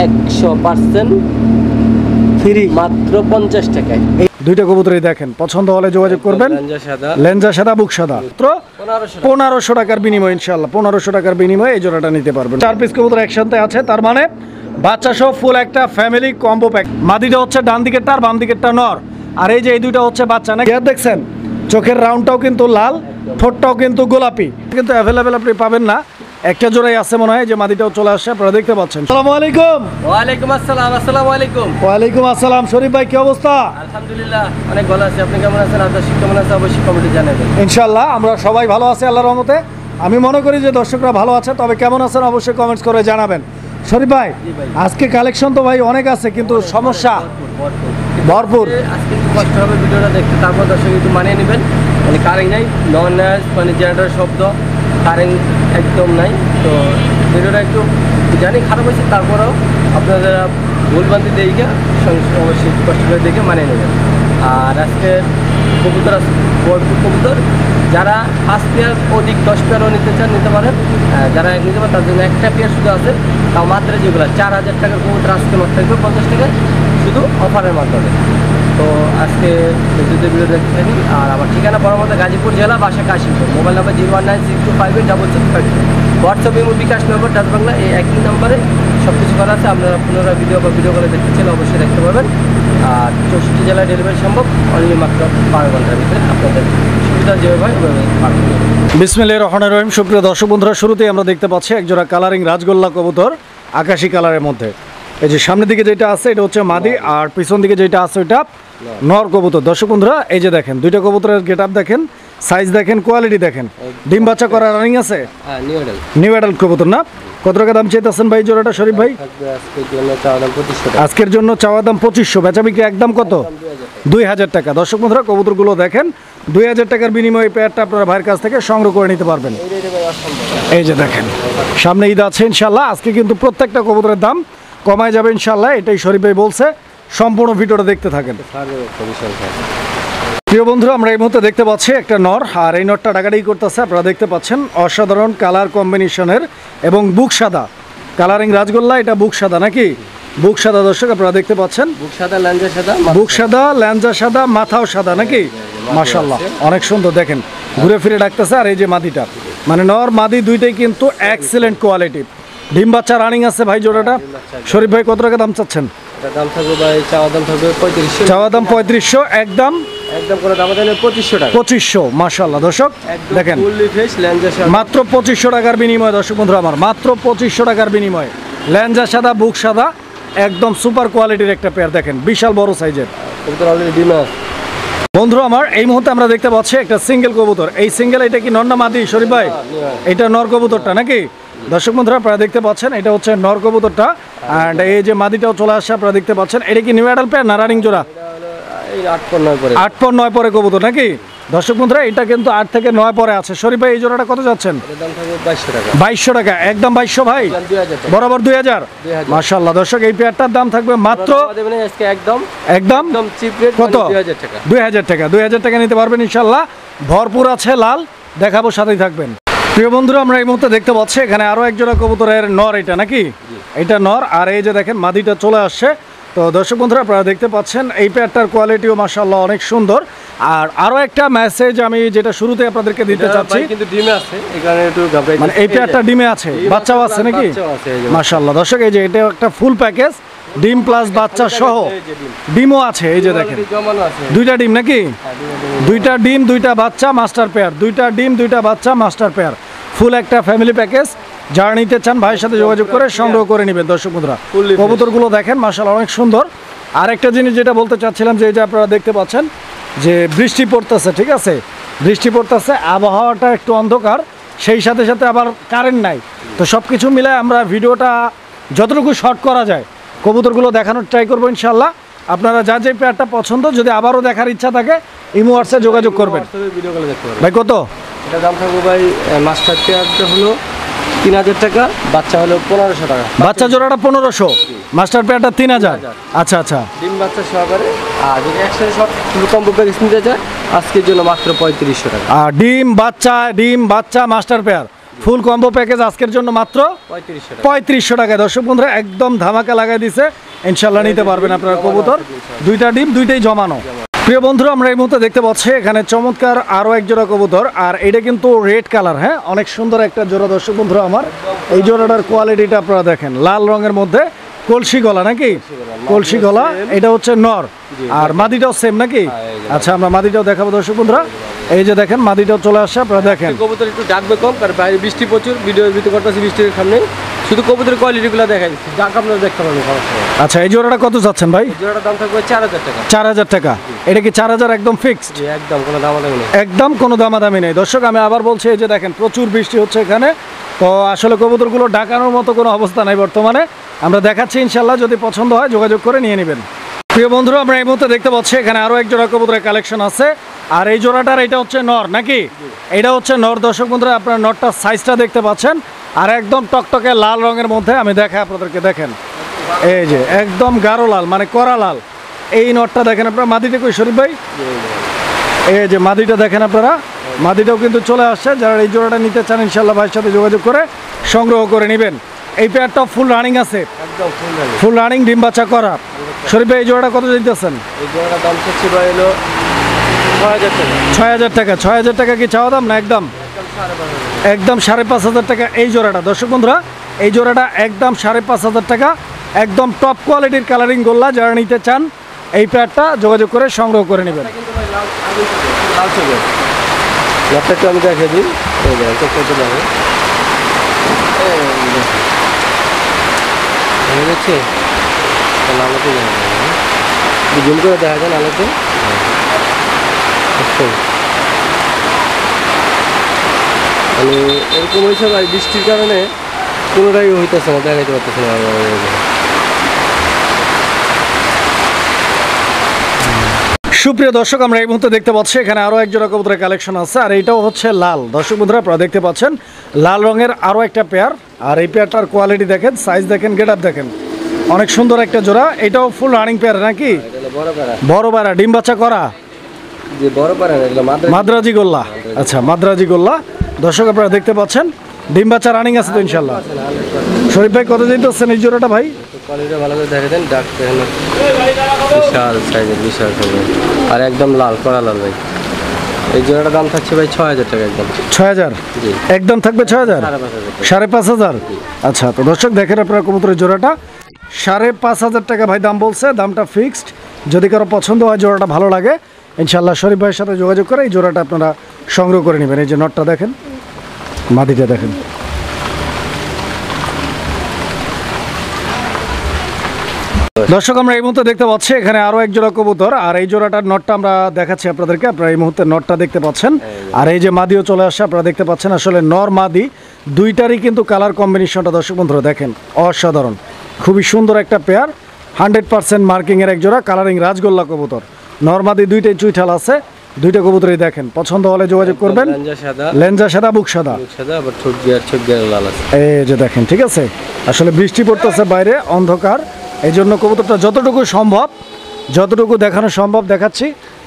100% free মাত্র 50 টাকায়। দুইটা কবুতরই দেখেন, পছন্দ হলে যোগাযোগ করবেন। লেঞ্জা সাদা বুক সাদা, 1500 টাকার বিনিময়, ইনশাআল্লাহ 1500 টাকার বিনিময়ে এই জোড়াটা নিতে পারবেন। 4 পিস কবুতর একসাথে আছে, তার মানে বাচ্চা সহ ফুল একটা ফ্যামিলি কম্বো প্যাক। মাদিটা হচ্ছে ডান দিকেরটা আর বাম দিকেরটা নর, আর এই যে এই দুইটা হচ্ছে বাচ্চা না। দেখছেন চোখের রাউন্ডটাও কিন্তু লাল, ঠোঁটটাও কিন্তু গোলাপি, কিন্তু অ্যাভেলেবেল আপনি পাবেন না। একটা জোড়াই আছে মনে হয়, যে মাদিটাও চলে আসছে, আপনারা দেখতে পাচ্ছেন। আসসালামু আলাইকুম। ওয়ালাইকুম আসসালাম। আসসালামু আলাইকুম। ওয়ালাইকুম আসসালাম। শরীফ ভাই কি অবস্থা? আলহামদুলিল্লাহ অনেক ভালো আছি। আপনি কেমন আছেন? আপনার কেমন আছে অবশ্যই কমেন্টে জানাবেন। ইনশাআল্লাহ আমরা সবাই ভালো আছি আল্লাহর রহমতে। আমি মনে করি যে দর্শকরা ভালো আছে, তবে কেমন আছেন অবশ্যই কমেন্টস করে জানাবেন। শরীফ ভাই আজকে কালেকশন তো ভাই অনেক আছে, কিন্তু সমস্যা ভরপুর। আজকে একটু কষ্ট হবে ভিডিওটা দেখতে, তারপর দর্শক একটু মানিয়ে নেবেন। মানে কারেন্ট নাই, নন নয়েজ, মানে জেনারেটর শব্দ, কারেন্ট একদম নাই। তো ভিডিওটা একটু জানি খারাপ হয়েছে, তারপরেও আপনারা ভুলভ্রান্তি দেখে অবশ্যই একটু কষ্ট করে দেখে মানিয়ে নেবেন। আর আজকে কবুতর আছে ভরপুর কবুতর। যারা 5 পেয়ার অধিক 10 পেয়ারও নিতে চান নিতে পারেন। যারা নিতে পারেন তার জন্য একটা পেয়ার শুধু আছে, তাও মাত্রা যেগুলো 4000 টাকার কবুতর আজকে মাত্র থাকবে 50 টাকায়, শুধু অফারের মাধ্যমে। তো আজকে ভিডিও দেখতে থাকি। আর আমার ঠিকানা বরাবর গাজীপুর জেলা, বাসা কাশিমপুর। Mobile number 01962586652। হোয়াটসঅ্যাপ এবং বিকাশ নম্বর ডাচ বাংলা, এই একই নাম্বারে সব কিছু করা আছে। আপনারা পুনরায় ভিডিও বা ভিডিও করে দেখতে চাইলে অবশ্যই দেখতে পাবেন। আর 64 জেলায় ডেলিভারি সম্ভব, অনলি মাত্র 12 ঘন্টার ভিতরে আপনাদের সুবিধা যেভাবে পাবেন। বিসমিল্লাহির রহমানির রহিম। সুপ্রিয় দর্শক বন্ধুরা, শুরুতেই আমরা দেখতে পাচ্ছি একজোড়া কালারিং রাজগোল্লা কবুতর, আকাশি কালারের মধ্যে। এই যে সামনের দিকে যেটা আছে এটা হচ্ছে মাদি, আর পিছন দিকে যেটা আছে ওইটা নর কবুতর। দর্শক বন্ধুরা এই যে দেখেন দুইটা কবুতরের গেট আপ দেখেন, সাইজ দেখেন, কোয়ালিটি দেখেন। ডিম বাচ্চা করা রানিং আছে, নিউ অ্যাডাল্ট কবুতর না? কত টাকা দাম চাইতেছেন ভাই জোড়াটা শরীফ ভাই? আজকের জন্য চাওয়া দাম 2500, বেচা বিক্রি একদম কত? 2000 টাকা। দর্শক বন্ধুরা কবুতরগুলো দেখেন, 2000 টাকার বিনিময়ে এই পেয়ারটা আপনারা ভাইয়ের কাছ থেকে সংগ্রহ করে নিতে পারবেন। এই যে দেখেন সামনে ঈদ আছে ইনশাল্লাহ, আজকে কিন্তু প্রত্যেকটা কবুতরের দাম কমায় যাবে ইনশাল্লাহ, এটাই শরীফ ভাই বলছে। সম্পূর্ণ ভিডিওটা দেখতে থাকেন। প্রিয় বন্ধুরা, আমরা এই মুহূর্তে দেখতে পাচ্ছি একটা নর, আর এই নরটা ডাকাডাকি করতেছে, আপনারা দেখতে পাচ্ছেন। অসাধারণ কালার কম্বিনেশনের এবং বুক সাদা কালারিং রাজগোল্লা, এটা বুক সাদা নাকি? বুক সাদা দর্শক আপনারা দেখতে পাচ্ছেন, বুক সাদা ল্যাঞ্জা সাদা, বুক সাদা ল্যাঞ্জা সাদা, মাথাও সাদা নাকি? মাশাআল্লাহ অনেক সুন্দর, দেখেন ঘুরে ফিরে ডাকতেছে। আর এই যে মাদিটা, মানে নর মাদি দুইটাই কিন্তু এক্সেলেন্ট কোয়ালিটি। ডিম বাচ্চা রানিং আছে ভাই জোড়াটা। শরীফ ভাই কত টাকা দাম চাচ্ছেন? দাম থাকবে ভাই, চাওয়া দাম থাকবে 3500। চাওয়া দাম 3500, একদম করে দাম দেন 2500 টাকা। 2500। মাশাআল্লাহ দর্শক দেখেন ফুললি ফ্রেশ ল্যাঞ্জা সাদা, মাত্র 2500 টাকার বিনিময়ে। দর্শক বন্ধুরা আমার মাত্র 2500 টাকার বিনিময়ে ল্যাঞ্জা সাদা বুক সাদা, একদম সুপার কোয়ালিটির একটা পেয়ার। দেখেন বিশাল বড় সাইজের কবুতর অলরেডি ডিম আছে। বন্ধুরা আমার এই মুহূর্তে আমরা দেখতে পাচ্ছি একটা সিঙ্গেল কবুতর। এই সিঙ্গেল এটা কি নর না মাদি শরীফ ভাই? এটা নর কবুতরটা নাকি? দর্শক বন্ধুরা আপনারা দেখতে পাচ্ছেন এটা হচ্ছে নর কবুতরটা, আর এই যে মাদিটাও চলে আসছে আপনারা দেখতে পাচ্ছেন। এটা কি নিউ অ্যাডাল পেয়ার না রানিং জোড়া? 8 পর 9 পরে কবুতর নাকি? দর্শক বন্ধুরা এটা কিন্তু 8 থেকে 9 পরে আছে। শরীফ ভাই এই জোড়াটা কত যাচ্ছেন? 2200 টাকা, একদম 2200 ভাই, বরাবর 2000। মাশাআল্লাহ দর্শক এই পেয়ারটার দাম থাকবে মাত্র একদম চিপ রেট, কত? 2000 টাকা। 2000 টাকা নিতে পারবেন ইনশাআল্লাহ। ভরপুর আছে লাল, দেখাবো, সাথেই থাকবেন। প্রিয় বন্ধুরা আমরা এই মুহূর্তে দেখতে পাচ্ছি এখানে আরো এক জোড়া কবুতরের নর, এটা নাকি? এটা নর, আর এই যে দেখেন মাদিটা চলে আসছে। তো দর্শক বন্ধুরা আপনারা দেখতে পাচ্ছেন এই পেয়ারটার কোয়ালিটিও মাশাআল্লাহ অনেক সুন্দর। আর আরো একটা মেসেজ আমি যেটা শুরুতে আপনাদেরকে দিতে চাচ্ছি, কিন্তু ডিমে আছে এই কারণে একটু ঘাবড়াইছি। মানে এই পেয়ারটা ডিমে আছে, বাচ্চাও আছে নাকি? মাশাআল্লাহ দর্শক এই যে এটা একটা ফুল প্যাকেজ, ডিম প্লাস বাচ্চা সহ, ডিমও আছে। এই যে দেখেন দুইটা ডিম নাকি? দুইটা ডিম দুইটা বাচ্চা মাস্টার পেয়ার, দুইটা ডিম দুইটা বাচ্চা মাস্টার পেয়ার, ফুল একটা ফ্যামিলি প্যাকেজ। যারা নিতে চান ভাইয়ের সাথে যোগাযোগ করে সংগ্রহ করে নেবেন। দর্শক বন্ধুরা কবুতরগুলো দেখেন মাশাআল্লাহ অনেক সুন্দর। আরেকটা জিনিস যেটা বলতে চাচ্ছিলাম, যে এই যে আপনারা দেখতে পাচ্ছেন যে বৃষ্টি পড়তেছে, ঠিক আছে? বৃষ্টি পড়তেছে, আবহাওয়াটা একটু অন্ধকার, সেই সাথে সাথে আবার কারেন্ট নাই। তো সব কিছু মিলে আমরা ভিডিওটা যতটুকু শর্ট করা যায় কবুতরগুলো দেখানোর ট্রাই করবো ইনশাআল্লাহ। আপনারা যা যে পেয়ারটা পছন্দ, যদি আবারও দেখার ইচ্ছা থাকে ইমো হোয়াটসঅ্যাপে যোগাযোগ করবেন। ভাই কত? এটা দাম থাকবে ভাই, মাস্টার পেয়ারটা হলো 3000 টাকা, বাচ্চা হলো 1500 টাকা। বাচ্চা জোড়াটা 1500, মাস্টার পেয়ারটা 3000। আচ্ছা আচ্ছা, ডিম বাচ্চা সহকারে। আর যদি একসাথে সব কম্বো প্যাকেজ নিতে চায় আজকের জন্য মাত্র 3500 টাকা। আর ডিম বাচ্চা মাস্টার পেয়ার ফুল কম্বো প্যাকেজ আজকের জন্য মাত্র 3500 টাকায়। দর্শক বন্ধুরা একদম ধামাকা লাগাই দিছে, ইনশাল্লাহ নিতে পারবেন আপনারা কবুতর। দুইটা ডিম দুইটাই জমানো। প্রিয় বন্ধুরা আমরা এই মুহূর্তে দেখতে পাচ্ছি এখানে চমৎকার আরো এক জোড়া কবুতর, আর এটা কিন্তু রেড কালার। হ্যাঁ, অনেক সুন্দর একটা জোড়া। দর্শক বন্ধুরা আমার এই জোড়াটার কোয়ালিটিটা আপনারা দেখেন, লাল রঙের মধ্যে কলসি গলা নাকি, কলসি গলা। এটা হচ্ছে নর, আর মাদিটাও সেম নাকি? আচ্ছা, আমরা মাদিটাও দেখাবো দর্শক বন্ধুরা। এই যে দেখেন মাদিটাও চলে আসছে, আপনারা দেখেন। কবুতর একটু ডাকবে কম, কারণ বাইরে বৃষ্টি প্রচুর, ভিডিওর ভিতরে করতেছি বৃষ্টির সামনে, শুধু কবুতরের কোয়ালিটিগুলো দেখাই দিচ্ছি, ডাক আপনারা দেখতে পারবেন। আচ্ছা, এই জোড়াটা কত যাচ্ছেন ভাই? জোড়াটার দাম থাকবে 4000 টাকা। 4000 টাকা। এটা কি 4000 একদম ফিক্সড? একদম কোনো দামাদামি নেই, একদম কোনো দামাদামি নেই। দর্শক আমি আবার বলছি, এই যে দেখেন প্রচুর বৃষ্টি হচ্ছে এখানে, তো আসলে কবুতরগুলো ডাকানোর মতো কোনো অবস্থা নাই বর্তমানে। আমরা দেখাচ্ছি, ইনশাল্লাহ যদি পছন্দ হয় যোগাযোগ করে নিয়ে নেবেন। প্রিয় বন্ধুরা আমরা এই মুহূর্তে দেখতে পাচ্ছি এখানে আরো এক জোড়া কবুতরের কালেকশন আছে, আর এই জোড়াটার এটা হচ্ছে নর নাকি? এটা হচ্ছে নর। দর্শক বন্ধুরা আপনারা নরটার সাইজটা দেখতে পাচ্ছেন, আর একদম টকটকে লাল রঙের মধ্যে। আমি দেখাই আপনাদেরকে, দেখেন এই যে একদম গাঢ় লাল, মানে কড়া লাল। এই নরটা দেখেন আপনারা। মাদিটা কই শরীফ ভাই? এই যে মাদিটা দেখেন আপনারা, মাদিটাও কিন্তু চলে আসছে। যারা এই জোড়াটা নিতে চান ইনশাল্লাহ ভাইয়ের সাথে যোগাযোগ করে সংগ্রহ করে নেবেন। এই পেয়ারটা ফুল রানিং আছে, একদম ফুল রানিং, ডিম বাচ্চা করা। শরীফ ভাই এই জোড়াটা কত দিতেছেন? এই জোড়াটার দাম হচ্ছে ভাই হলো 6000 টাকা। 6000 টাকা। 6000 টাকা কি চাওয়া দাম না একদম? একদম 5500 টাকা এই জোড়াটা। দর্শক বন্ধুরা এই জোড়াটা একদম 5500 টাকা, একদম টপ কোয়ালিটির কালারিং গোল্লা। যারা নিতে চান এই পেয়ারটা যোগাযোগ করে সংগ্রহ করে নেবেন। একটু আমি দেখে দিই, জুম করে দেখা যায় আলোতে। মানে এরকম হয়েছে ভাই, বৃষ্টির কারণে কোনোটাই হইতেছে না, দেখাইতে পারতেছে না। সুপ্রিয় দর্শক আমরা এই মুহূর্তে দেখতে পাচ্ছি এখানে আরো এক জোড়া কবুতরের কালেকশন আছে, আর এইটাও হচ্ছে লাল। দর্শক বন্ধুরা আপনারা দেখতে পাচ্ছেন লাল রঙের আরো একটা পেয়ার, আর এই পেয়ারটার কোয়ালিটি দেখেন, সাইজ দেখেন, গেট আপ দেখেন, অনেক সুন্দর একটা জোড়া। এটাও ফুল রানিং পেয়ার নাকি? বড় পাড়া, ডিম বাচ্চা করা, মাদ্রাজি গোল্লা। আচ্ছা, মাদ্রাজি গোল্লা। দর্শক আপনারা দেখতে পাচ্ছেন ডিম বাচ্চা রানিং আছে তো ইনশাল্লাহ। শরীফ ভাই কত দিতেছেন এই জোড়াটা ভাই? ভালো করে দেখে দেন, বিশাল সাইজের, বিশাল সাইজের, আর একদম লাল, কড়া লাল ভাই। এই জোড়াটার দাম থাকছে ভাই 6000 টাকা। একদম 6000 একদম থাকবে? 6000, 5500। আচ্ছা, তো দর্শক দেখেন আপনারা কবুতরের জোড়াটা 5500 টাকা ভাই দাম বলছে, দামটা ফিক্সড। যদি কারো পছন্দ হয়, জোড়াটা ভালো লাগে, ইনশাল্লাহ শরীফ ভাইয়ের সাথে যোগাযোগ করে এই জোড়াটা আপনারা সংগ্রহ করে নেবেন। এই যে নটটা দেখেন, মাদিটা দেখেন। দর্শক আমরা এই মুহূর্তে দেখতে পাচ্ছি এখানে আরো এক জোড়া কবুতর, আর এই জোড়াটার নটটা আমরা দেখাচ্ছি আপনাদেরকে। আপনারা এই মুহূর্তে নটটা দেখতে পাচ্ছেন, আর এই যে মাদিও চলে আসছে আপনারা দেখতে পাচ্ছেন। আসলে নর মাদি দুইটারই কিন্তু কালার কম্বিনেশনটা দর্শক বন্ধুরা দেখেন অসাধারণ, খুবই সুন্দর একটা পেয়ার। 100% মার্কিং এর এক জোড়া কালারিং রাজগোল্লা কবুতর। নর মাদি দুইটাই চুইঠাল আছে, দুইটা কবুতরই দেখেন। পছন্দ হলে যোগাযোগ করবেন। লেঞ্জা সাদা, বুক সাদা, এই যে দেখেন, ঠিক আছে। আসলে বৃষ্টি পড়তেছে বাইরে, অন্ধকার, এই জন্য কবুতরটা যতটুকু সম্ভব, যতটুকু দেখানো সম্ভব দেখাচ্ছি।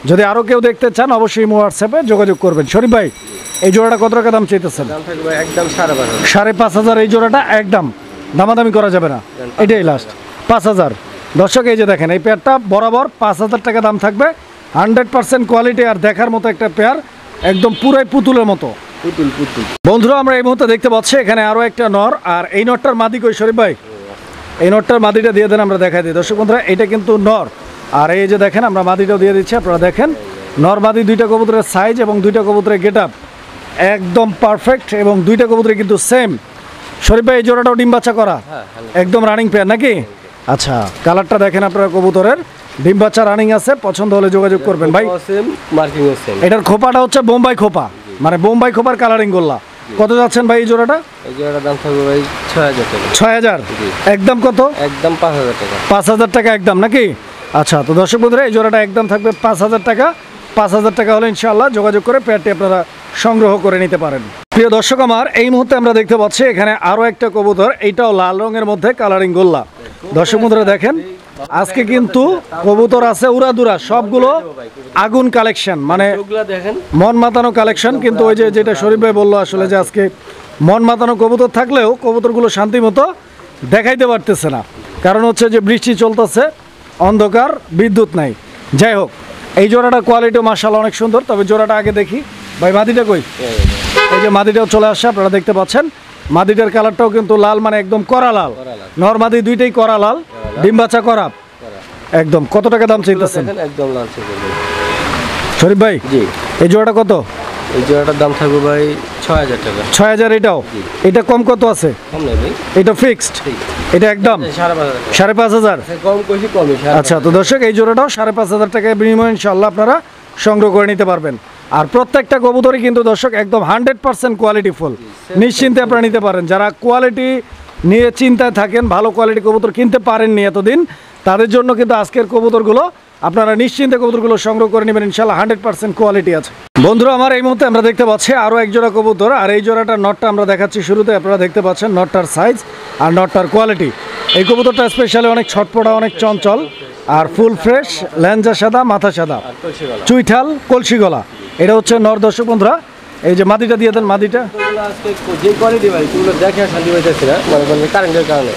যদি আরও কেউ দেখতে চান অবশ্যই হোয়াটসঅ্যাপে যোগাযোগ করবেন। শরীফ ভাই এই জোড়াটা কত টাকা দাম চাইতেছেন? একদম 5500। এই জোড়াটা একদম দামাদামি করা যাবে না, এটাই লাস্ট 5000। দর্শক এই যে দেখেন এই পেয়ারটা বরাবর 5000 টাকা দাম থাকবে। 100% কোয়ালিটি আর দেখার মতো একটা পেয়ার, একদম পুরাই পুতুলের মতো। বন্ধুরা আমরা এই মুহূর্তে দেখতে পাচ্ছি এখানে আরো একটা নর, আর এই নরটার মাদি কই শরীফ ভাই? এই নটটার মাদিটা দিয়ে দেন, আমরা দেখাই দিই। দর্শক বন্ধুরা এটা কিন্তু নর, আর এই যে দেখেন আমরা মাদিটাও দিয়ে দিচ্ছি। আপনারা দেখেন নর মাদি দুইটা কবুতরের সাইজ এবং দুইটা কবুতরের গেট আপ একদম পারফেক্ট, এবং দুইটা কবুতরে কিন্তু সেম। শরীফ ভাই এই জোড়াটাও ডিম বাচ্চা করা, একদম রানিং পেয়ার নাকি? আচ্ছা, কালারটা দেখেন আপনারা কবুতরের, ডিম বাচ্চা রানিং আছে। পছন্দ হলে যোগাযোগ করবেন ভাই। এটার খোপাটা হচ্ছে বোম্বাই খোপা, মানে বোম্বাই খোপার কালারিং গোল্লা। কত যাচ্ছেন ভাই এই জোড়াটা? এই জোড়াটার দাম থাকবে ভাই 6000 টাকা। 6000 একদম? কত? একদম 5000 টাকা। 5000 টাকা একদম নাকি? আচ্ছা, তো দর্শক বন্ধুরা এই জোড়াটা একদম থাকবে 5000 টাকা। 5000 টাকা হলে ইনশাআল্লাহ যোগাযোগ করে পেয়ারটি আপনারা সংগ্রহ করে নিতে পারেন। প্রিয় দর্শক আমার এই মুহূর্তে আমরা দেখতে পাচ্ছি এখানে আরো একটা কবুতর, এইটাও লাল রঙের মধ্যে কালারিং গোল্লা। দর্শক বন্ধুরা দেখেন আজকে কিন্তু কবুতর আছে উড়াদুরা, সবগুলো আগুন কালেকশন, মানে মন মাতানো কালেকশন। কিন্তু ওই যে যেটা শরীফ ভাই বললো আসলে যে আজকে মন মাতানো কবুতর থাকলেও কবুতরগুলো শান্তি মতো দেখাইতে পারতেছে না, কারণ হচ্ছে যে বৃষ্টি চলতেছে, অন্ধকার, বিদ্যুৎ নাই। যাই হোক, এই জোড়াটা কোয়ালিটিও মাশাআল্লাহ অনেক সুন্দর। তবে জোড়াটা আগে দেখি ভাই, মাদিটা কই? এই যে মাদিটাও চলে আসছে, আপনারা দেখতে পাচ্ছেন। মাদিটার কালারটাও কিন্তু লাল, মানে একদম করা লাল। নর মাদি দুইটাই করা লাল, ডিম বাচ্চা করা একদম। কত টাকা দাম চাইতেছেন? একদম লাল শরীফ ভাই, জি এই জোড়াটা কত? এই জোড়াটার দাম থাকবে ভাই 6000 টাকা। 6000? এটাও? এটা কম কত আছে? কম নেই ভাই, এটা ফিক্সড? এটা একদম 5500? কম কইছি কমই। আচ্ছা, তো দর্শক এই জোড়াটাও 5500 টাকায় বিনিময়ে ইনশাআল্লাহ আপনারা সংগ্রহ করে নিতে পারবেন। আর প্রত্যেকটা কবুতরই কিন্তু দর্শক একদম 100% কোয়ালিটি ফুল, নিশ্চিন্তে আপনারা নিতে পারেন। যারা কোয়ালিটি নিয়ে চিন্তায় থাকেন, ভালো কোয়ালিটি কবুতর কিনতে পারেননি এতদিন, তাদের জন্য কিন্তু আজকের কবুতরগুলো আপনারা নিশ্চিন্তে কবুতরগুলো সংগ্রহ করে নেবেন ইনশাআল্লাহ, 100% কোয়ালিটি আছে। বন্ধুরা আমার এই মুহূর্তে আমরা দেখতে পাচ্ছি আরও এক জোড়া কবুতর, আর এই জোড়াটার নটটা আমরা দেখাচ্ছি শুরুতে। আপনারা দেখতে পাচ্ছেন নটটার সাইজ আর নটটার কোয়ালিটি। এই কবুতরটা স্পেশালি অনেক ছটপটা, অনেক চঞ্চল, আর ফুল ফ্রেশ, ল্যাঞ্জা সাদা, মাথা সাদা, চুইঠাল, কলসি গলা। এটা হচ্ছে নর। দর্শক বন্ধুরা, এই যে মাদিটা দিয়ে দেন। মাদিটা যে কোয়ালিটি ভাই, তুলো দেখে শান্তি পাইতেছি না, মনে করেন কারেন্টের কারণে।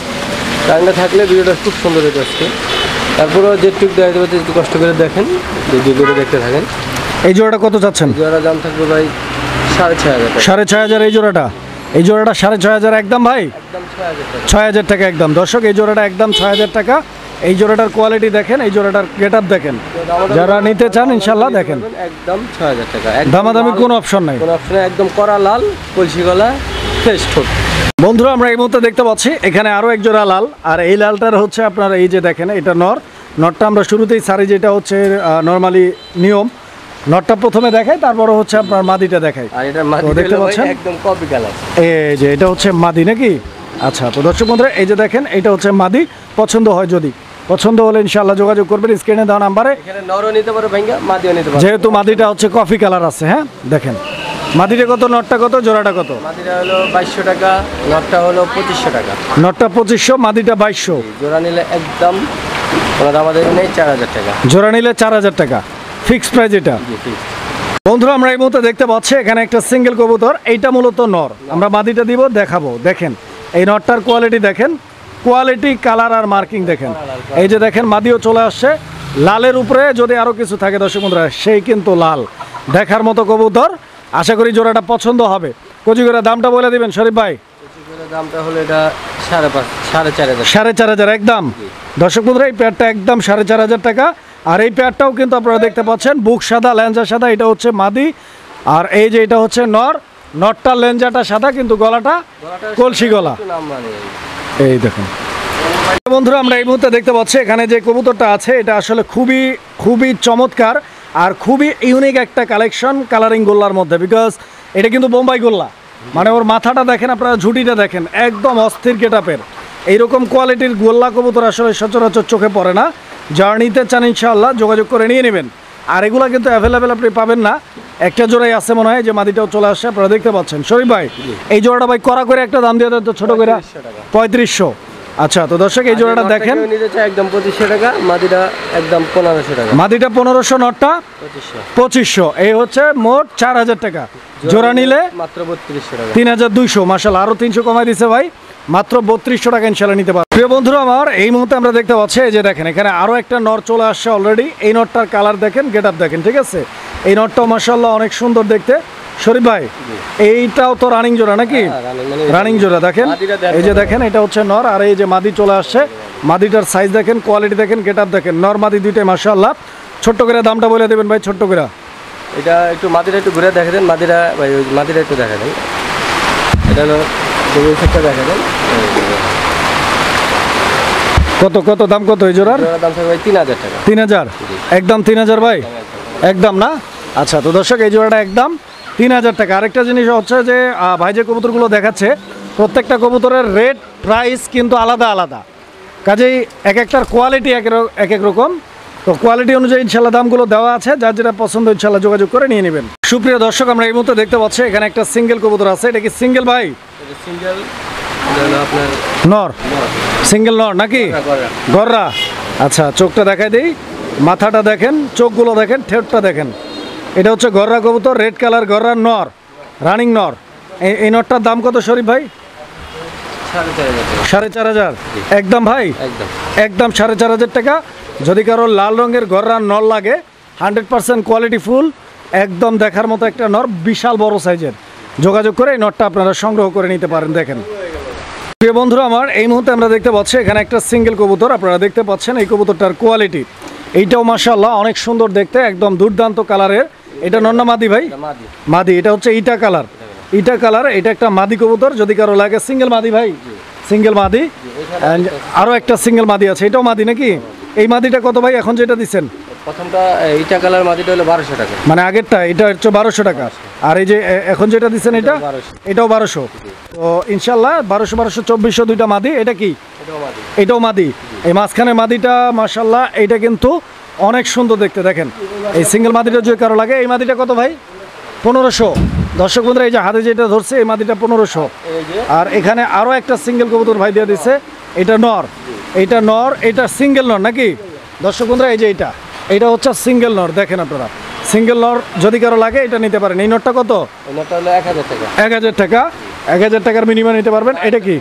কারেন্টে থাকলে ভিডিওটা খুব সুন্দর হতে আসছে। তারপরেও যেটুক দেখাতে পারতে একটু কষ্ট করে দেখেন, যদি করে দেখতে থাকেন। এই জোড়াটা কত চাচ্ছেন? জোড়া দাম থাকবে ভাই 6500 টাকা। 6500? এই জোড়াটা 6500 একদম ভাই? একদম 6000 টাকা। 6000 টাকা একদম। দর্শক এই জোড়াটা একদম 6000 টাকা। এই জোড়াটার কোয়ালিটি দেখেন, এই জোড়াটার গেটআপ দেখেন। যারা নিতে চান ইনশাআল্লাহ দেখেন, একদম 6000 টাকা। দামাদামি কোনো অপশন নাই, কোনো অপশন। একদম করা লাল, কলসি গলা, ফ্রেশ ঠোঁট। বন্ধুরা আমরা এই মুহূর্তে দেখতে পাচ্ছি এখানে আরও এক জোড়া লাল, আর এই লালটার হচ্ছে আপনারা এই যে দেখেন, এটা নর। নটটা আমরা শুরুতেই সারি, যেটা হচ্ছে নরমালি নিয়ম, নটটা প্রথমে দেখাই, তারপরে হচ্ছে আপনার মাদিটা দেখাই। আর এটা মাদি দেখতে পাচ্ছেন একদম কপি কালার। এই যে এটা হচ্ছে মাদি নাকি? আচ্ছা, তো দর্শক বন্ধুরা এই যে দেখেন, এটা হচ্ছে মাদি। পছন্দ হয়, যদি পছন্দ হলে ইনশাআল্লাহ যোগাযোগ করবেন স্ক্রিনে দেওয়া নাম্বারে। এখানে নরও নিতে পারো ভাইঙ্গা, মাদিও নিতে পারো। যেহেতু মাদিটা হচ্ছে কফি কালার আছে। হ্যাঁ দেখেন, মাদিটা কত, নটটা কত, জোড়াটা কত? মাদিটা হলো 2200 টাকা, নটটা হলো 2500 টাকা। নটটা 2500, মাদিটা 2200। জোড়া নিলে একদম আমাদের নেই 4000 টাকা। জোড়া নিলে 4000 টাকা ফিক্সড প্রাইস এটা। বন্ধুরা আমরা এই মুহূর্তে দেখতে পাচ্ছি এখানে একটা সিঙ্গেল কবুতর, এইটা মূলত নর। আমরা মাদিটা দিব, দেখাবো। দেখেন এই নটটার কোয়ালিটি দেখেন, কোয়ালিটি, কালার আর মার্কিং দেখেন। এই যে দেখেন মাদিও চলে আসছে। লালের উপরে যদি আরও কিছু থাকে দর্শক বন্ধুরা, সেই কিন্তু লাল দেখার মতো কবুতর। আশা করি জোড়াটা পছন্দ হবে। কচি করে দামটা বলে দিবেন শরীফ ভাই। দামটা হলো এটা 4500, 4500 একদম। দর্শক বন্ধুরা এই পেয়ারটা একদম 4500 টাকা। আর এই পেয়ারটাও কিন্তু আপনারা দেখতে পাচ্ছেন, বুক সাদা, ল্যাঞ্জা সাদা। এটা হচ্ছে মাদি, আর এই যে এটা হচ্ছে নর। নটটার লেঞ্জাটা সাদা, কিন্তু গলাটা কলসি গলা। এই দেখুন বন্ধুরা আমরা এই মুহূর্তে দেখতে পাচ্ছি এখানে যে কবুতরটা আছে, এটা আসলে খুবই খুবই চমৎকার আর খুবই ইউনিক একটা কালেকশন কালারিং গোল্লার মধ্যে। বিকজ এটা কিন্তু বোম্বাই গোল্লা, মানে ওর মাথাটা দেখেন, আপনারা ঝুঁটিটা দেখেন, একদম অস্থির গেটআপের। এইরকম কোয়ালিটির গোল্লা কবুতর আসলে সচরাচর চোখে পড়ে না। যারা নিতে চান ইনশাআল্লাহ যোগাযোগ করে নিয়ে নেবেন। আর এগুলো কিন্তু অ্যাভেলেবেল আপনি পাবেন না, একটা জোড়াই আছে মনে হয়, যে মাদিটাও চলে আসছে, আপনারা দেখতে পাচ্ছেন। শরীফ ভাই এই জোড়াটা ভাই করা করে একটা দাম দিয়ে দেন তো, ছোট করে 3500। আচ্ছা, তো দর্শক এই জোড়াটা দেখেন, একদম 2500 টাকা, মাদিটা একদম 1500 টাকা। মাদিটা 1500, নটটা 2500। এই হচ্ছে মোট 4000 টাকা। জোড়া নিলে মাত্র 3200 টাকা, 3200। মাশাআল্লাহ আরো 300 কমাই দিছে ভাই, মাত্র 3200 টাকা ইনশাআল্লাহ নিতে পারবেন। প্রিয় বন্ধুরা আমার এই মুহূর্তে আমরা দেখতে পাচ্ছি, এই যে দেখেন এখানে আরো একটা নর চলে আসছে অলরেডি। এই নটটার কালার দেখেন, গেটআপ দেখেন, ঠিক আছে? এই নটটাও মাশাআল্লাহ অনেক সুন্দর দেখতে। শরীফ ভাই এইটাও তো রানিং জোড়া নাকি? রানিং জোড়া দেখেন, এই যে দেখেন এটা হচ্ছে নর, আর এই যে মাদি চলে আসছে। মাদিটার সাইজ দেখেন, কোয়ালিটি দেখেন, গেটআপ দেখেন। নর মাদি দুইটাই মাশাআল্লাহ। ছোট্ট করে দামটা বলে দেবেন ভাই, ছোট্ট করে। এটা একটু মাদিটা একটু ঘুরে দেখা দেন, মাদিরা ভাই ওই মাদিরা একটু দেখা দেন। এটা হলো দেখা দেন কত কত দাম, কত এই জোড়ার দাম থাকবে ভাই 3000 টাকা। 3000 একদম? 3000 ভাই একদম না? আচ্ছা, তো দর্শক এই জোড়াটা একদম 3000 টাকা। আরেকটা জিনিস হচ্ছে যে ভাই যে কবুতরগুলো দেখাচ্ছে, প্রত্যেকটা কবুতরের রেট প্রাইস কিন্তু আলাদা আলাদা, কাজেই এক একটার কোয়ালিটি এক এক রকম। তো কোয়ালিটি অনুযায়ী ইনশাল্লাহ দামগুলো দেওয়া আছে, যার যেটা পছন্দ ইনশাল্লাহ যোগাযোগ করে নিয়ে নেবেন। সুপ্রিয় দর্শক আমরা এই মুহূর্তে দেখতে পাচ্ছি এখানে একটা সিঙ্গেল কবুতর আছে। এটা কি সিঙ্গেল ভাই? সিঙ্গেল আপনার নর, সিঙ্গেল নর নাকি? গররা। আচ্ছা, চোখটা দেখাই দিই, মাথাটা দেখেন, চোখগুলো দেখেন, ঠেটটা দেখেন। এটা হচ্ছে গররা কবুতর, রেড কালার গররা নর, রানিং নর। এই নটটার দাম কত শরীফ ভাই? 4,500 একদম ভাই, একদম 4,500 টাকা। যদি কারো লাল রঙের গররার নর লাগে 100% কোয়ালিটি ফুল, একদম দেখার মতো একটা নর, বিশাল বড় সাইজের। যোগাযোগ করে এই নটটা আপনারা সংগ্রহ করে নিতে পারেন। দেখেন প্রিয় বন্ধুরা আমার, এই মুহূর্তে আমরা দেখতে পাচ্ছি এখানে একটা সিঙ্গেল কবুতর। আপনারা দেখতে পাচ্ছেন এই কবুতরটার কোয়ালিটি, এইটাও মাশাআল্লাহ অনেক সুন্দর দেখতে, একদম দুর্দান্ত কালারের। এটা নর না মাদি ভাই? মাদি। এটা হচ্ছে ইটা কালার, ইটা কালার। এটা একটা মাদি কবুতর, যদি কারো লাগে। সিঙ্গেল মাদি ভাই? সিঙ্গেল মাদি। আরও একটা সিঙ্গেল মাদি আছে, এটাও মাদি নাকি? এই মাদিটা কত ভাই এখন যেটা দিচ্ছেন? প্রথমটা ইটা কালার মাদিটা হলো 1200 টাকা, মানে আগেরটা এটা হচ্ছে 1200 টাকা। আর এই যে এখন যেটা দিচ্ছেন এটা, এটাও 1200। তো ইনশাল্লাহ 1200 2400 দুইটা মাদি। এটা কি? এটাও মাদি। এই মাঝখানের মাদিটা মাশাল্লাহ এইটা কিন্তু অনেক সুন্দর দেখতে। দেখেন এই সিঙ্গেল মাদিটা যদি কারো লাগে, এই মাদিটা কত ভাই? 1500। দর্শক বন্ধুরা এই যে হাতে যেটা ধরছে এই মাদিটা 1500। আর এখানে আরও একটা সিঙ্গেল কবুতর ভাই দিয়ে দিচ্ছে, এটা নর, এইটা নর, এটা সিঙ্গেল নর নাকি? দর্শক বন্ধুরা এই যে এইটা হচ্ছে সিঙ্গেল নর। দেখেন আপনারা সিঙ্গেল নর যদি কারো লাগে এটা নিতে পারেন। এই নরটা কত? এই নরটা হলো 1000 টাকা। 1000 টাকা, 1000 টাকার মিনিমাম নিতে পারবেন। এটা কি?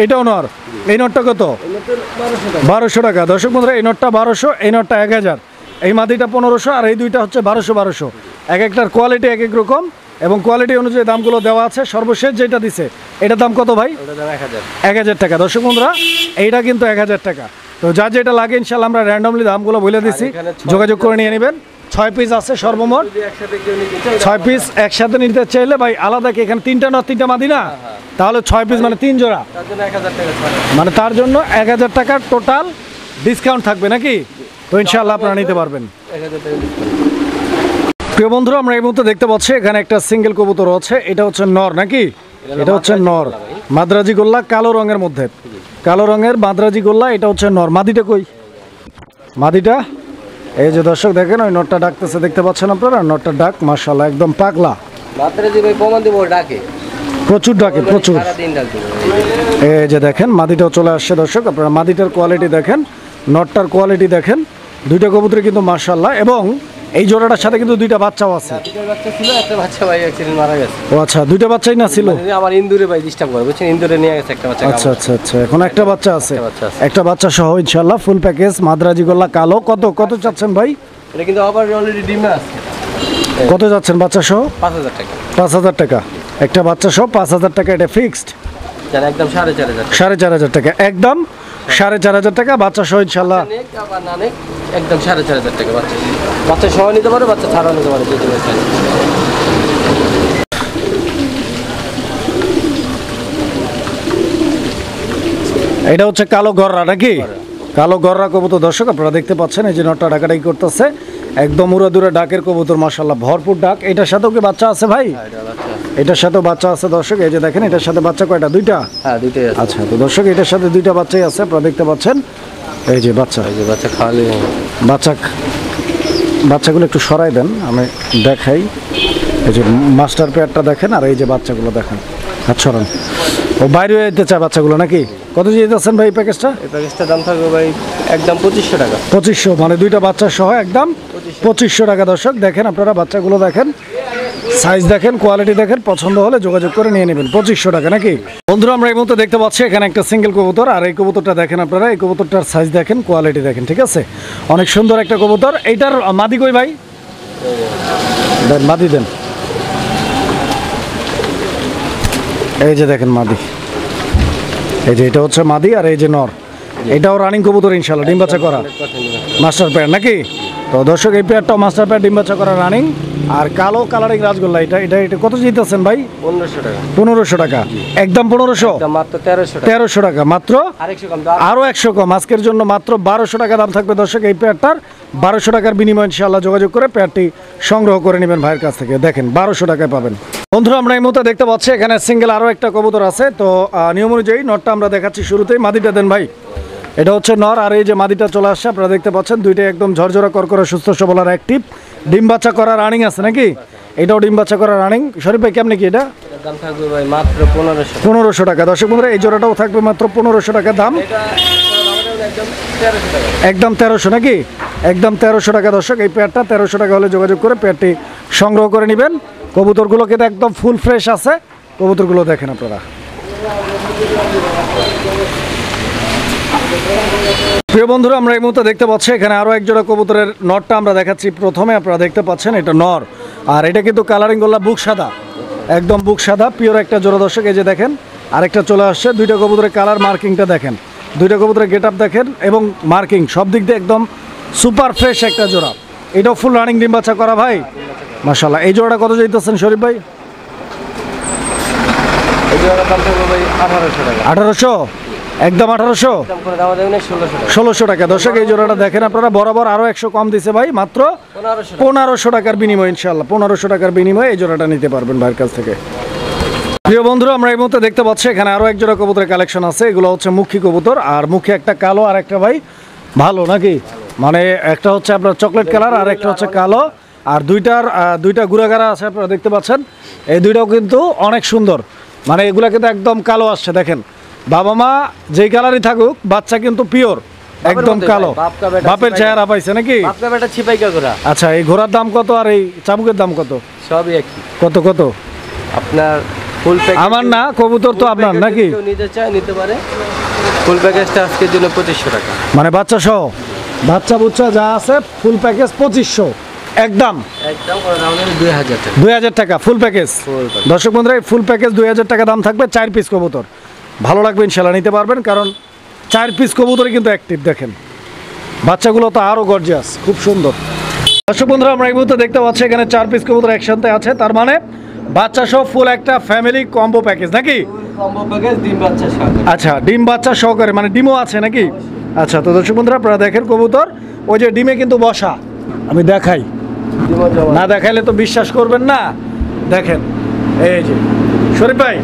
এটাও নর। এই নরটা কত? 1200 টাকা। দর্শক বন্ধুরা এই নরটা 1200, এই নরটা 1000, এই মাদিটা 1500, আর এই দুইটা হচ্ছে 1200। এক একটার কোয়ালিটি এক এক রকম, এবং কোয়ালিটি অনুযায়ী দামগুলো দেওয়া আছে। সর্বশেষ যেটা দিছে এটার দাম কত ভাই? 1000 টাকা। দর্শক বন্ধুরা এইটা কিন্তু 1000 টাকা। তো যার যেটা লাগে ইনশাল্লাহ আমরা র্যান্ডমলি দামগুলো বলে দিছি, যোগাযোগ করে নিয়ে নেবেন। 6 পিস আছে সর্বমোট। 6 পিস একসাথে নিতে চাইলে ভাই আলাদা কি এখানে 3টা নর 3টা মাদি না? তাহলে 6 পিস মানে 3 জোড়া, মানে তার জন্য 1000 টাকার টোটাল ডিসকাউন্ট থাকবে নাকি? তো ইনশাল্লাহ আপনারা নিতে পারবেন। প্রিয় বন্ধুরা আমরা এই মুহূর্তে দেখতে পাচ্ছি এখানে একটা সিঙ্গেল কবুতর আছে, এটা হচ্ছে নর নাকি? এটা হচ্ছে নর, মাদ্রাজি গোল্লা, কালো রঙের মধ্যে, কালো রঙের মাদ্রাজি গোল্লা। এটা হচ্ছে নর। মাদিটা কই? মাদিটা এই যে দর্শক দেখেন ওই নটটা ডাকতেছে, দেখতে পাচ্ছেন আপনারা। নটটা ডাক মাশাআল্লাহ একদম পাগলা। মাদ্রাজি ভাই প্রমাণ দিব ডাকে, প্রচুর ডাকে, প্রচুর। সারাদিন ডাকে। এই যে দেখেন মাদিটাও চলে আসছে। দর্শক আপনারা মাদিটার কোয়ালিটি দেখেন, নটটার কোয়ালিটি দেখেন। দুইটা কবুতর কিন্তু মাশাআল্লাহ, এবং এই জোড়াটার সাথে কিন্তু দুইটা বাচ্চাও আছে। দুইটা বাচ্চা ছিল, একটা বাচ্চা ভাই অ্যাক্সিডেন্ট মারা গেছে। ও আচ্ছা, দুইটা বাচ্চাই না ছিল? মানে আমার ইন্দুরে ভাই ডিস্টার্ব করে, বুঝছেন? ইন্দুরে নিয়ে গেছে একটা বাচ্চা। আচ্ছা আচ্ছা আচ্ছা, এখন একটা বাচ্চা আছে। একটা বাচ্চা আছে। একটা বাচ্চা সহ ইনশাআল্লাহ ফুল প্যাকেজ মাদ্রাজি গোল্লা কালো। কত চাচ্ছেন ভাই? এটা কিন্তু আবার অলরেডি ডিমে আছে। কত যাচ্ছেন বাচ্চা সহ? 5000 টাকা। 5000 টাকা একটা বাচ্চা সহ, 5000 টাকা। এটা ফিক্সড জান, একদম 4500। 4500 টাকা, একদম 4500 টাকা বাচ্চা সহ ইনশাআল্লাহ। আবার না নেক একদম 4500 টাকা। বাচ্চা বাচ্চা সহ নিতে পারে, বাচ্চা ছাড়াও নিতে পারে, যেটা চাই। এটা হচ্ছে কালো গররা নাকি? কালো গররা কবুতর। দর্শক আপনারা দেখতে পাচ্ছেন এই যে নটটা ডাকাডাকি করতেছে, একদম উড়াদুরা ডাকের কবুতর মাশাআল্লাহ, ভরপুর ডাক। এটার সাথেও কি বাচ্চা আছে ভাই? এটার সাথেও বাচ্চা আছে দর্শক। এই যে দেখেন এটার সাথে বাচ্চা কয়টা? দুইটা? হ্যাঁ, দুইটাই আছে। আচ্ছা, তো দর্শক এটার সাথে দুইটা বাচ্চাই আছে, আপনারা দেখতে পাচ্ছেন। এই যে বাচ্চা, এই যে বাচ্চা খাওয়ালে বাচ্চাগুলো একটু সরাই দেন, আমি দেখাই। এই যে মাস্টার পেয়ারটা দেখেন, আর এই যে বাচ্চাগুলো দেখেন। আচ্ছা, সরান। ও বাইরে যেতে চায় বাচ্চাগুলো নাকি? কত যেতেছেন ভাই প্যাকেজটা? এই প্যাকেজটার দাম থাকবে ভাই একদম 2500 টাকা। 2500, মানে দুইটা বাচ্চা সহ একদম 2500 টাকা। দর্শক দেখেন আপনারা বাচ্চাগুলো দেখেন, সাইজ দেখেন, কোয়ালিটি দেখেন, পছন্দ হলে যোগাযোগ করে নিয়ে নেবেন। 2500 টাকা নাকি? বন্ধুরা আমরা এই মুহূর্তে দেখতে পাচ্ছি এখানে একটা সিঙ্গেল কবুতর, আর এই কবুতরটা দেখেন আপনারা, এই কবুতরটার সাইজ দেখেন, কোয়ালিটি দেখেন, ঠিক আছে? অনেক সুন্দর একটা কবুতর। এইটার মাদি কই ভাই? দেন মাদি দেন। এই যে দেখেন মাদি, এই যে এটা হচ্ছে মাদি, আর এই যে নর। এটাও রানিং কবুতর ইনশাআল্লাহ, ডিম বাচ্চা করা মাস্টার পেয়ার নাকি? তো দর্শক এই পেয়ারটাও মাস্টার পেয়ার, ডিম বাচ্চা করা রানিং। আর কালো কালারিং রাজগোল্লা, এটা কত জিতেছেন ভাই? 1500 টাকা। 1500 টাকা, একদম 1500, মাত্র 1300 টাকা। 1300 টাকা মাত্র, আরো 100 কম। আজকের জন্য মাত্র 1200 টাকা দাম থাকবে দর্শক এই পেয়ারটার। 1200 টাকার বিনিময়ে ইনশাআল্লাহ যোগাযোগ করে পেয়ারটি সংগ্রহ করে নেবেন ভাইয়ের কাছ থেকে। দেখেন 1200 টাকায় পাবেন। বন্ধুরা আমরা এই মুহূর্তে দেখতে পাচ্ছি এখানে সিঙ্গেল আরো একটা কবুতর আছে। তো নিয়ম অনুযায়ী নটটা আমরা দেখাচ্ছি শুরুতেই। মাদিটা দেন ভাই। এটা হচ্ছে নর, আর এই যে মাদিটা চলে আসছে আপনারা দেখতে পাচ্ছেন। দুইটাই একদম ঝরঝরা করকরা, সুস্থ সবল আর অ্যাক্টিভ। ডিম বাচ্চা করা রানিং আছে নাকি? এটাও ডিম বাচ্চা করা রানিং। শরীফ ভাই কেমন কি এটা? দাম থাকবে ভাই মাত্র 1500। 1500 টাকা। দর্শক বন্ধুরা এই জোড়াটাও থাকবে মাত্র 1500 টাকা দাম। একদম 1300 নাকি? একদম 1300 টাকা দর্শক এই পেয়ারটা। 1300 টাকা হলে যোগাযোগ করে পেয়ারটি সংগ্রহ করে নেবেন। কবুতরগুলো কিন্তু একদম ফুল ফ্রেশ আছে, কবুতরগুলো দেখেন আপনারা। প্রিয় বন্ধুরা, আমরা এই মুহূর্তে দেখতে পাচ্ছি এখানে আরও এক জোড়া কবুতরের নরটা আমরা দেখাচ্ছি। প্রথমে আপনারা দেখতে পাচ্ছেন এটা নর, আর এটা কিন্তু কালারিং গোল্লা বুক সাদা, একদম বুক সাদা পিওর একটা জোড়া। দর্শক এই যে দেখেন আরেকটা চলে আসছে। দুইটা কবুতরের কালার মার্কিংটা দেখেন, দুইটা কবুতরের গেট আপ দেখেন এবং মার্কিং সব দিক দিয়ে একদম সুপার ফ্রেশ একটা জোড়া। এটাও ফুল রানিং ডিম বাচ্চা করা ভাই, মাশাআল্লাহ। এই জোড়াটা কত চাইতেছেন শরীফ ভাই? এই জোড়াটার দাম থাকবে ভাই 1800 টাকা। 1800, একদম 1800, দাম করে দাম দেবেন 1600 টাকা। 1600 টাকা। দর্শক এই জোড়াটা দেখেন আপনারা, বরাবর আরও 100 কম দিছে ভাই, মাত্র 1500 টাকার বিনিময়। ইনশাআল্লাহ 1500 টাকার বিনিময়ে এই জোড়াটা নিতে পারবেন ভাইয়ের কাছ থেকে। প্রিয় বন্ধুরা, আমরা এই মুহূর্তে দেখতে পাচ্ছি এখানে আরও এক জোড়া কবুতরের কালেকশন আছে। এগুলো হচ্ছে মুখী কবুতর, আর মুখে একটা কালো আর একটা ভাই ভালো নাকি, মানে একটা হচ্ছে আপনার চকলেট কালার আর একটা হচ্ছে কালো, আর দুইটা গুড়াগাড়া আছে আপনারা দেখতে পাচ্ছেন। এই দুইটাও কিন্তু অনেক সুন্দর, মানে এগুলা কিন্তু একদম কালো আসছে দেখেন। বাবা মা যেই কালারই থাকুক, বাচ্চা কিন্তু পিওর একদম কালো, বাপের চেহারা পাইছে নাকি। আচ্ছা, এই ঘোড়ার দাম কত আর এই চাবুকের দাম কত? সবই একই। কত কত? আপনার ফুল প্যাকেজ আমার না, কবুতর তো আপনার নাকি? নিতে চায় নিতে পারে। ফুল প্যাকেজটা আজকের জন্য 2500 টাকা, মানে বাচ্চা সহ বাচ্চা বুচ্চা যা আছে ফুল প্যাকেজ 2500 একদম করে দাম 2000 টাকা। 2000 টাকা ফুল প্যাকেজ। দর্শক বন্ধুরা, এই ফুল প্যাকেজ 2000 টাকা দাম থাকবে। 4 পিস কবুতর, ভালো লাগবে ইনশাল্লাহ, নিতে পারবেন, কারণ 4 পিস কবুতরই কিন্তু অ্যাক্টিভ দেখেন। বাচ্চাগুলো তো আরও গর্জিয়াস, খুব সুন্দর। দর্শক বন্ধুরা, আমরা এই মুহূর্তে দেখতে পাচ্ছি এখানে 4 পিস কবুতর একসাথে আছে, তার মানে বাচ্চা সহ ফুল একটা ফ্যামিলি কম্বো প্যাকেজ নাকি? কম্বো প্যাকেজ ডিম বাচ্চা সহ। আচ্ছা, ডিম বাচ্চা সহকারে, মানে ডিমও আছে নাকি? আচ্ছা, তো দর্শক বন্ধুরা আপনারা দেখেন কবুতর, ওই যে ডিমে কিন্তু বসা, আমি দেখাই, না দেখাইলে তো বিশ্বাস করবেন না। দেখেন এই যে শরীফ ভাই,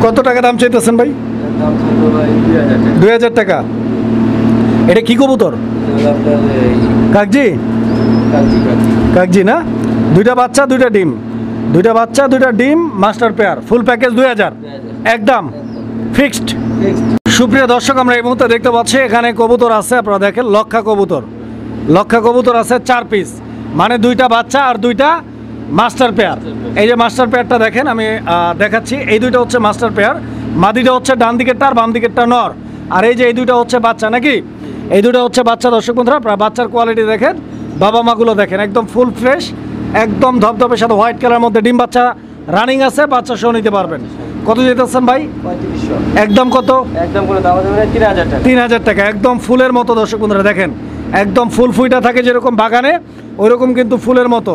কত টাকা দাম চাইতেছেন ভাই? দাম থাকবে ভাই 2000 টাকা। এটা কি কবুতর? আপনার কাকজি, কাকজি না? দুইটা বাচ্চা দুইটা ডিম, দুইটা বাচ্চা দুইটা ডিম, মাস্টার পেয়ার, ফুল প্যাকেজ 2000 একদম ফিক্সড। সুপ্রিয় দর্শক, আমরা এই মুহূর্তে দেখতে পাচ্ছি এখানে কবুতর আছে, আপনারা দেখেন লক্ষা কবুতর, লক্ষা কবুতর আছে 4 পিস, মানে দুইটা বাচ্চা আর দুইটা মাস্টার পেয়ার। এই যে মাস্টার পেয়ারটা দেখেন, আমি দেখাচ্ছি। এই দুইটা হচ্ছে মাস্টার পেয়ার, মাদিটা হচ্ছে ডান দিকেরটা আর বাম দিকেরটা নর, আর এই যে এই দুইটা হচ্ছে বাচ্চা নাকি? এই দুইটা হচ্ছে বাচ্চা। দর্শক বন্ধুরা, বাচ্চার কোয়ালিটি দেখেন, বাবা মাগুলো দেখেন, একদম ফুল ফ্রেশ, একদম ধপধপের সাথে হোয়াইট কালার মধ্যে ডিম বাচ্চা রানিং আছে, বাচ্চা সহ নিতে পারবেন। কত যেতেছেন ভাই? 3500 একদম কত? একদম করে দাম দেবেন 3000 টাকা। 3000 টাকা, একদম ফুলের মতো। দর্শক বন্ধুরা দেখেন, একদম ফুল ফুইটা থাকে যেরকম বাগানে, ওইরকম কিন্তু ফুলের মতো,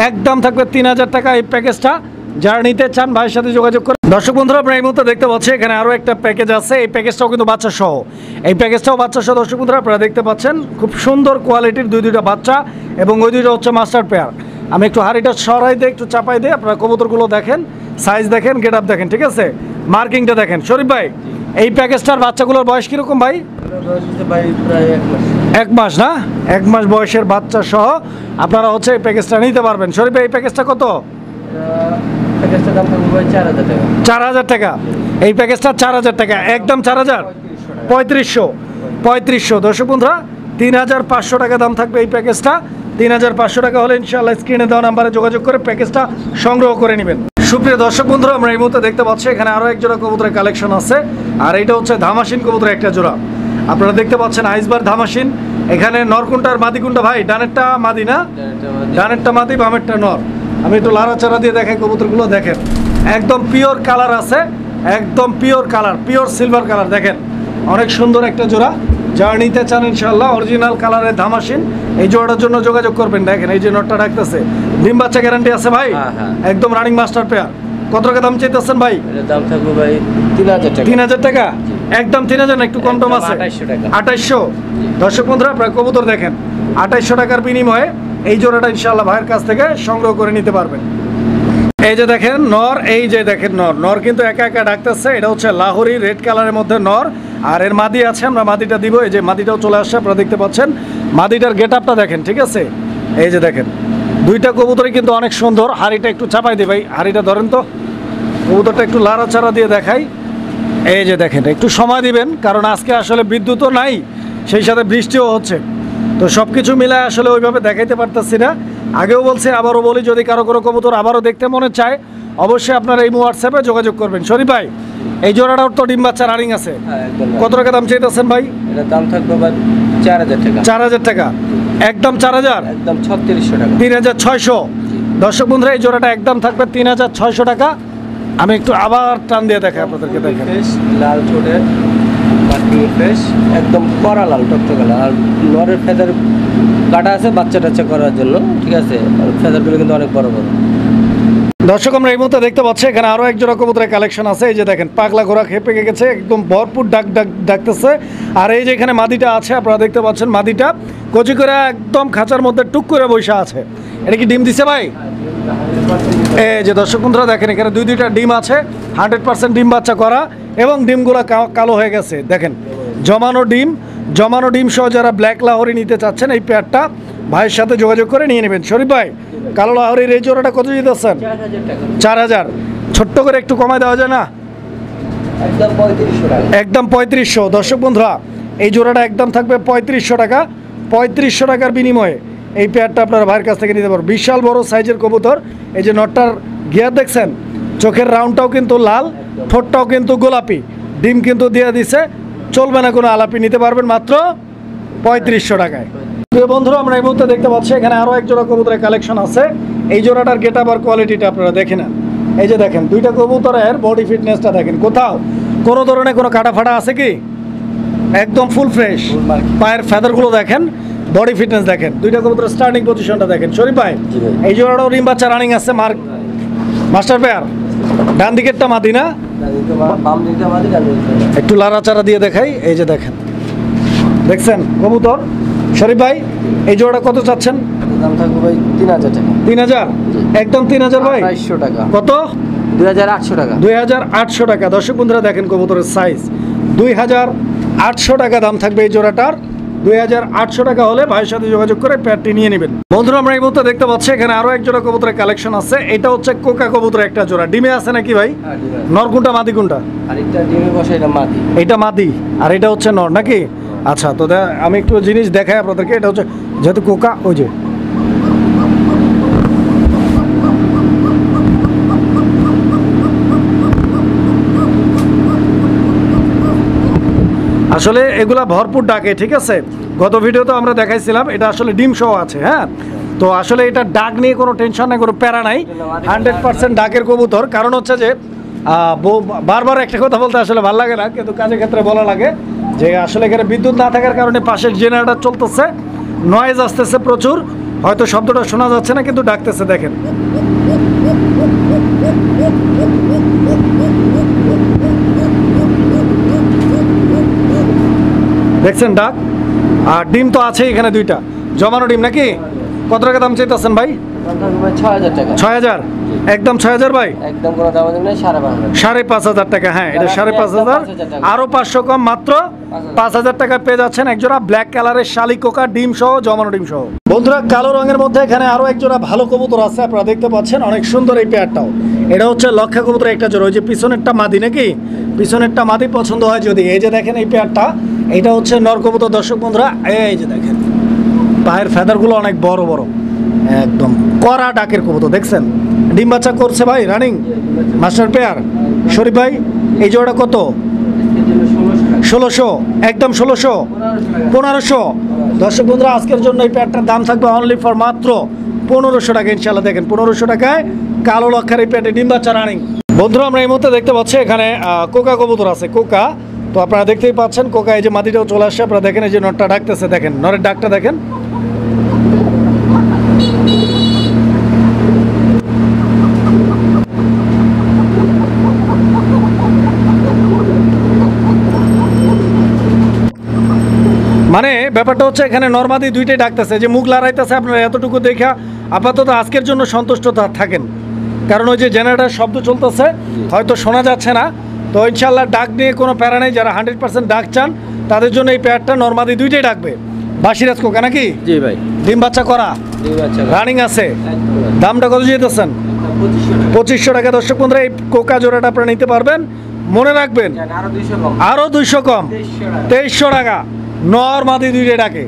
একদম থাকবে 3000 টাকা এই প্যাকেজটা। যারা নিতে চান ভাইয়ের সাথে যোগাযোগ করে। দর্শক বন্ধুরা, আপনারা এই মুহূর্তে দেখতে পাচ্ছেন এখানে আরও একটা প্যাকেজ আছে, এই প্যাকেজটাও কিন্তু বাচ্চা সহ, এই প্যাকেজটাও বাচ্চা সহ। দর্শক বন্ধুরা, আপনারা দেখতে পাচ্ছেন খুব সুন্দর কোয়ালিটির দুইটা বাচ্চা, এবং ওই দুইটা হচ্ছে মাস্টার পেয়ার। আমি একটু হাড়িটা সরাই দিয়ে একটু চাপাই দিয়ে আপনারা কবুতরগুলো দেখেন, সাইজ দেখেন, গেট আপ দেখেন, ঠিক আছে? মার্কিংটা দেখেন। শরীফ ভাই, এই প্যাকেজটার বাচ্চাগুলোর বয়স কিরকম ভাই? ভাই প্রায় 1 মাস। 1 মাস না? 1 মাস বয়সের বাচ্চা সহ আপনারা হচ্ছে এই প্যাকেজটা নিতে পারবেন। শরীফ ভাই, এই প্যাকেজটা কত? প্যাকেজটার দাম থাকবে ভাই 4000 টাকা। 4000 টাকা, এই প্যাকেজটা 4000 টাকা, একদম 4000, 3500। দর্শক বন্ধুরা, 3500 টাকা দাম থাকবে এই প্যাকেজটা। 3500 টাকা হলে ইনশাআল্লাহ স্ক্রিনে দেওয়া নাম্বারে যোগাযোগ করে প্যাকেজটা সংগ্রহ করে নেবেন। সুপ্রিয় দর্শক বন্ধুরা, আমরা এই মুহূর্তে দেখতে পাচ্ছি এখানে আরও এক জোড়া কবুতরের কালেকশন আছে, আর এটা হচ্ছে ধামাসিন কবুতরের একটা জোড়া। আপনারা দেখতে পাচ্ছেন আইসবার ধামাসিন। এখানে নরকুন্টা আর মাদিকুন্টা ভাই, ডানেরটা মাদি না? ডানেরটা মাদি, বামেরটা নর। আমি একটু লাড়াচাড়া দিয়ে দেখাই কবুতরগুলো দেখেন, একদম পিওর কালার আছে, একদম pure colour, pure silver colour দেখেন, অনেক সুন্দর একটা জোড়া। যারা নিতে চান ইনশাআল্লাহ অরিজিনাল কালারের ধামাসিন, এই জোড়াটার জন্য যোগাযোগ করবেন। দেখেন এই যে নটটা রাখতেছে, ডিম বাচ্চা গ্যারান্টি আছে ভাই, একদম রানিং মাস্টার পেয়ার। কত টাকা দাম চাইতেছেন ভাই? দাম থাকবে ভাই 3000 টাকা। 3000 টাকা, একদম 3000 না, একটু কম টম আছে? 2800। দর্শক বন্ধুরা, আপনারা কবুতর দেখেন, 2800 টাকার বিনিময়ে এই জোড়াটা ইনশাআল্লাহ ভাইয়ের কাছ থেকে সংগ্রহ করে নিতে পারবেন। এই যে দেখেন নর, এই যে দেখেন নর, নর কিন্তু একা একা ডাকতেছে। এটা হচ্ছে লাহোরি রেড কালারের মধ্যে নর, আর এর মাদি আছে, আমরা মাদিটা দিব। এই যে মাদিটাও চলে আসছে, আপনারা দেখতে পাচ্ছেন। মাদিটার গেট আপটা দেখেন, ঠিক আছে? এই যে দেখেন, দুইটা কবুতরই কিন্তু অনেক সুন্দর। হাড়িটা একটু চাপাই দিই ভাই, হাড়িটা ধরেন তো, কবুতরটা একটু লাড়াচাড়া দিয়ে দেখাই। এই যে দেখেন, একটু সময় দিবেন, কারণ আজকে আসলে বিদ্যুৎও নাই, সেই সাথে বৃষ্টিও হচ্ছে, তো সব কিছু মিলায় আসলে ওইভাবে দেখাইতে পারতেছি না। আগেও বলছি, আবারও বলি, যদি কারো কোনো কবুতর আবারও দেখতে মনে চায়, অবশ্যই আপনারা এই হোয়াটসঅ্যাপে যোগাযোগ করবেন। শরীফ ভাই, এই জোড়াটার তো ডিম বাচ্চা রানিং আছে, কত টাকা দাম চাইতেছেন ভাই? এটার দাম থাকবে ভাই 4000 টাকা। 4000 টাকা, একদম 4000, একদম 3600 টাকা, 3600। দর্শক বন্ধুরা, এই জোড়াটা একদম থাকবে 3600 টাকা। আমি একটু আবার টান দিয়ে দেখাই আপনাদেরকে, দেখেন লাল ঠোঁটের বাকি ফ্রেশ, একদম কড়া লাল টকটকে লাল। আর নরের ফেদার কাটা আছে বাচ্চা টাচ্চা করার জন্য, ঠিক আছে? আর ফেদারগুলো কিন্তু অনেক বড় বড়। দর্শক, আমরা এই মুহূর্তে দেখতে পাচ্ছি এখানে আরো এক জোড়া কবুতরের কালেকশন আছে। এই যে দেখেন, পাগলা ঘোড়া খেপে গেছে, একদম ভরপুর ডাকতেছে। আর এই যে এখানে মাদিটা আছে, আপনারা দেখতে পাচ্ছেন মাদিটা কচি করে একদম খাঁচার মধ্যে টুক করে বসে আছে। এটা কি ডিম দিছে ভাই? এই যে দর্শক বন্ধুরা দেখেন, এখানে দুইটা ডিম আছে, 100% ডিম বাচ্চা করা, এবং ডিমগুলো কালো হয়ে গেছে। দেখেন, জমানো ডিম সহ যারা ব্ল্যাক লাহোরি নিতে চাচ্ছেন, এই পেয়ারটা ভাইয়ের সাথে যোগাযোগ করে নিয়ে নেবেন। শরীফ ভাই, কালো লাহোরির এই জোড়াটা কত দিতেছেন? 4000। ছোট্ট করে একটু কমায় দেওয়া যায় না? একদম 3500 টাকা, একদম 3500। দর্শক বন্ধুরা, এই জোড়াটা একদম থাকবে 3500 টাকা। 3500 টাকার বিনিময়ে এই পেয়ারটা আপনারা ভাইয়ের কাছ থেকে নিতে পারবেন। বিশাল বড় সাইজের কবুতর। এই যে নটটার গিয়ার দেখছেন, চোখের রাউন্ডটাও কিন্তু লাল, ঠোঁটটাও কিন্তু গোলাপি, ডিম কিন্তু দিয়ে দিছে, চলবে না কোনো আলাপি, নিতে পারবেন মাত্র 3500 টাকায়। প্রিয় বন্ধুরা, আমরা এই মুহূর্তে দেখতে পাচ্ছি এখানে আরও এক জোড়া কবুতরের কালেকশন আছে। এই জোড়াটার গেট আপ আর কোয়ালিটিটা আপনারা দেখে নেন। এই যে দেখেন, দুইটা কবুতরের বডি ফিটনেসটা দেখেন, কোথাও কোনো ধরনের কোনো কাটা ফাটা আছে কি? একদম ফুল ফ্রেশ। পায়ের ফেদারগুলো দেখেন, বডি ফিটনেস দেখেন, দুইটা কবুতরের স্টার্টিং পজিশনটা দেখেন। শরীফ ভাই, এই জোড়াটাও ডিম বাচ্চা রানিং আছে, মাস্টার পেয়ার। ডান দিকেরটা মাদি না? বাম দিকে আমাদের একটু লাড়াচাড়া দিয়ে দেখাই। এই যে দেখেন, দেখছেন কবুতর। শরীফ ভাই, এই জোড়াটা কত চাচ্ছেন? দাম থাকবে ভাই 3000 টাকা। 3000, একদম 3000 ভাই। 2800 টাকা। কত? 2800 টাকা। 2800 টাকা। দর্শক বন্ধুরা দেখেন কবুতরের সাইজ, 2800 টাকা দাম থাকবে এই জোড়াটার। 2800 টাকা হলে ভাইয়ের সাথে যোগাযোগ করে পেয়ারটি নিয়ে নেবেন। বন্ধুরা, আমরা এই মুহূর্তে দেখতে পাচ্ছি এখানে আরো এক জোড়া কবুতরের কালেকশন আছে। এটা হচ্ছে কোকা কবুতরের একটা জোড়া, ডিমে আছে নাকি ভাই? নর কোনটা, মাদি কোনটা? আরেকটা ডিমে বসে, এটা মাদি। এটা মাদি আর এটা হচ্ছে নর নাকি? আচ্ছা, তো আমি একটু জিনিস দেখাই আপনাদেরকে। এটা হচ্ছে যেহেতু কোকা, ওই যে আসলে এগুলা ভরপুর ডাকে, ঠিক আছে? গত ভিডিওতে আমরা দেখাইছিলাম, এটা আসলে ডিম সহ আছে। হ্যাঁ, তো আসলে এটা ডাক নিয়ে কোনো টেনশন নাই, কোনো প্যারা নাই, 100% ডাকের কবুতর। কারণ হচ্ছে যে বারবার একটা কথা বলতে আসলে ভালো লাগে না, কিন্তু কাজের ক্ষেত্রে বলা লাগে যে আসলে এখানে বিদ্যুৎ না থাকার কারণে পাশের জেনারেটর চলতেছে, নয়েজ আসতেছে প্রচুর, হয়তো শব্দটা শোনা যাচ্ছে না, কিন্তু ডাকতেছে। দেখেন, দেখছেন ডাক। আর ডিম তো আছে এখানে দুইটা, জমানো ডিম নাকি? কত টাকা দাম চাইতেছেন ভাই? দাম থাকবে ভাই 6000 টাকা। 6000, একদম 6000 ভাই। একদম কোনো দাম দেবেন না, 5500। 5500 টাকা। হ্যাঁ, এটা 5500, আরো 500 কম, মাত্র 5000 টাকা পেয়ে যাচ্ছেন একজোড়া ব্ল্যাক কালারের শালি কোকা, ডিম সহ, জমানো ডিম সহ। বন্ধুরা, কালো রঙের মধ্যে এখানে আরো একজোড়া ভালো কবুতর আছে, আপনারা দেখতে পাচ্ছেন, অনেক সুন্দর এই পেয়ারটাও। এটা হচ্ছে লক্ষা কবুতর একটা জোড়া। ওই যে পিছনেরটা মাদি নাকি? পিছনেরটা মাদি পছন্দ হয় যদি। এই যে দেখেন এই পেয়ারটা, এটা হচ্ছে নর কবুতর। দর্শক বন্ধুরা, এই যে দেখেন পায়ের ফেদারগুলো অনেক বড় বড়, একদম কড়া ডাকের কবুতর। দেখছেন, ডিম বাচ্চা করছে ভাই, রানিং মাস্টার পেয়ার। শরীফ ভাই, এই জোড়া কত? 1600, একদম 1600, 1500। দর্শক বন্ধুরা, আজকের জন্য এই পেয়ারটার দাম থাকবে অনলি ফর মাত্র 1500 টাকা। ইনশাল্লাহ দেখেন, 1500 টাকায় কালো লক্ষার এই পেয়ারটি ডিম বাচ্চা রানিং। বন্ধুরা, আমরা এই মুহূর্তে দেখতে পাচ্ছি এখানে কোকা কবুতর আছে, কোকা। তো আপনারা দেখতেই পাচ্ছেন কোকা, এই যে মাদিটাও চলে আসছে। আপনারা দেখেন, এই যে নটটা ডাকতেছে, দেখেন নরের ডাকটা দেখেন। মানে ব্যাপারটা হচ্ছে এখানে নরমাদি দুইটাই ডাকতেছে, যে মুখ লড়াইতেছে। আপনারা এতটুকু দেখা আপাতত আজকের জন্য সন্তুষ্ট থাকেন, কারণ ওই যে জেনারেটর শব্দ চলতেছে, হয়তো শোনা যাচ্ছে না। তো ইনশাল্লাহ ডাক নিয়ে কোনো প্যারা নেই। যারা 100% ডাক চান তাদের জন্য এই পেয়ারটা নরমাদি দুইটাই ডাকবে। বাসিরাজ কোকা নাকি? জি ভাই। ডিম বাচ্চা করা, ডিম বাচ্চা রানিং আছে। দামটা কত যেতেছেন? 2500 টাকা। দর্শক বন্ধুরা, এই কোকা জোড়াটা আপনারা নিতে পারবেন। মনে রাখবেন, আরো 200 কম, 2300 টাকা। নর মাদি দুইটাই ডাকে।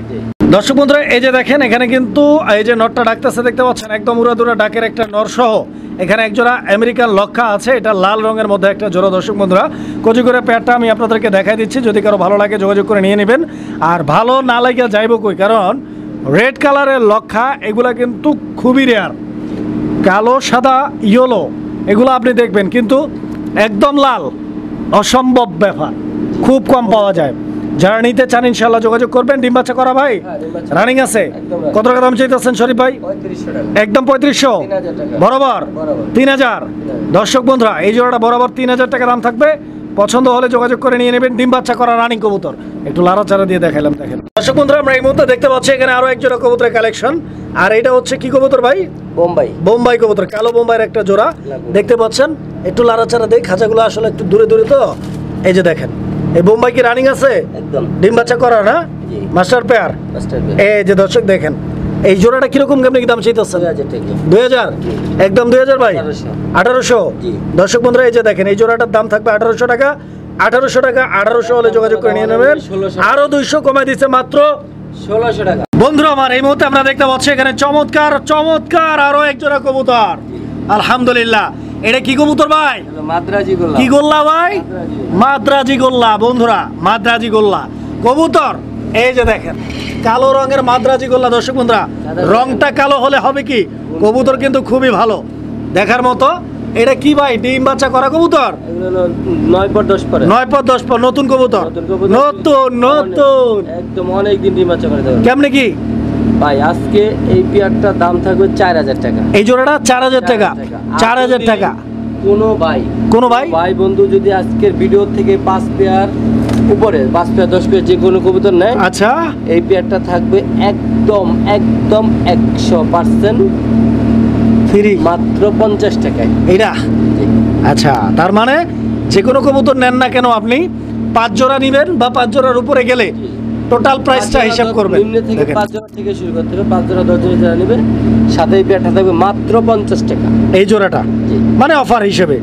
দর্শক বন্ধুরা এই যে দেখেন এখানে কিন্তু এই যে নটটা ডাকতেছে দেখতে পাচ্ছেন, একদম উড়াদুরা ডাকের একটা নর সহ এখানে এক জোড়া আমেরিকান লক্ষা আছে। এটা লাল রঙের মধ্যে একটা জোড়া। দর্শক বন্ধুরা কচি করে পেয়ারটা আমি আপনাদেরকে দেখাই দিচ্ছি, যদি কারো ভালো লাগে যোগাযোগ করে নিয়ে নেবেন। আর ভালো না লাগে যাইব কই, কারণ রেড কালারের লক্ষা এগুলা কিন্তু খুবই রেয়ার। কালো সাদা ইয়েলো এগুলো আপনি দেখবেন, কিন্তু একদম লাল অসম্ভব ব্যাপার, খুব কম পাওয়া যায়। যারা নিতে চান ইনশাল্লাহ যোগাযোগ করবেন। ডিম বাচ্চা করা ভাই রানিং আছে। কত টাকা দাম চাইতেছেন শরীফ ভাই? একদম 3500 বরাবর 3000। দর্শক বন্ধুরা এই জোড়াটা বরাবর 3000 টাকা দাম থাকবে। পছন্দ হলে যোগাযোগ করে নিয়ে নেবেন। ডিম বাচ্চা করা রানিং কবুতর, একটু লাড়াচাড়া দিয়ে দেখালাম। দেখেন দর্শক বন্ধুরা আমরা এই মুহূর্তে দেখতে পাচ্ছি এখানে আরো এক জোড়া কবুতরের কালেকশন। আর এটা হচ্ছে কি কবুতর ভাই? বোম্বাই কবুতর, কালো বোম্বাইয়ের একটা জোড়া দেখতে পাচ্ছেন। একটু লাড়াচাড়া দেখ, খাঁচাগুলো আসলে একটু দূরে দূরে তো। এই যে দেখেন এই বোম্বাই কি রানিং আছে? একদম ডিম বাচ্চা করা না, মাস্টার পেয়ার। এই যে দর্শক দেখেন এই জোড়াটা কিরকম কেমনি কি দাম চাইতেছেন? 2000 একদম 2000 ভাই 1800। দর্শক বন্ধুরা এই যে দেখেন এই জোড়াটার দাম থাকবে 1800 টাকা। 1800 টাকা 1800 হলে যোগাযোগ করে নিয়ে নেবেন। আরো 200 কমাই দিচ্ছে মাত্র 1600 টাকা। বন্ধুরা আমার এই মুহূর্তে আমরা দেখতে পাচ্ছি এখানে চমৎকার চমৎকার আরো এক জোড়া কবুতর। আলহামদুলিল্লাহ এটা কি কবুতর ভাই? মাদ্রাজি গোল্লা। কি গোল্লা ভাই? মাদ্রাজি গোল্লা। বন্ধুরা মাদ্রাজি গোল্লা কবুতর এই যে দেখেন কালো রঙের মাদ্রাজি গোল্লা। দর্শক বন্ধুরা রংটা কালো হলে হবে কি, কবুতর কিন্তু খুবই ভালো দেখার মতো। এটা কি ভাই? ডিম বাচ্চা করা কবুতর? 9/10 পরে। 9/10 পর নতুন কবুতর। নতুন একদম অনেক দিন ডিম বাচ্চা করে দেবে। কেমনে কি ভাই আজকে এই পেয়ারটার দাম থাকবে 4000 টাকা। এই জোড়াটা 4000 টাকা। 4000 টাকা। কোনো ভাই বন্ধু যদি আজকের ভিডিও থেকে 5 পেয়ার উপরে 5 পেয়ার 10 পেয়ার যে কোনো কবুতর নেয়, আচ্ছা এই পেয়ারটা থাকবে একদম 100% ফ্রি মাত্র 50 টাকায়। এটা আচ্ছা, তার মানে যে কোনো কবুতর নেন না কেন আপনি 5 জোড়া নেবেন বা 5 জোড়ার উপরে গেলে টোটাল প্রাইসটা হিসাব করবেন। নিম্নে থেকে 5 জোড়া থেকে শুরু করতে হবে। 5 জোড়া 10 জোড়া যারা নেবে সাথে এই পেয়ারটা থাকবে মাত্র 50 টাকা। এই জোড়াটা মানে অফার হিসেবে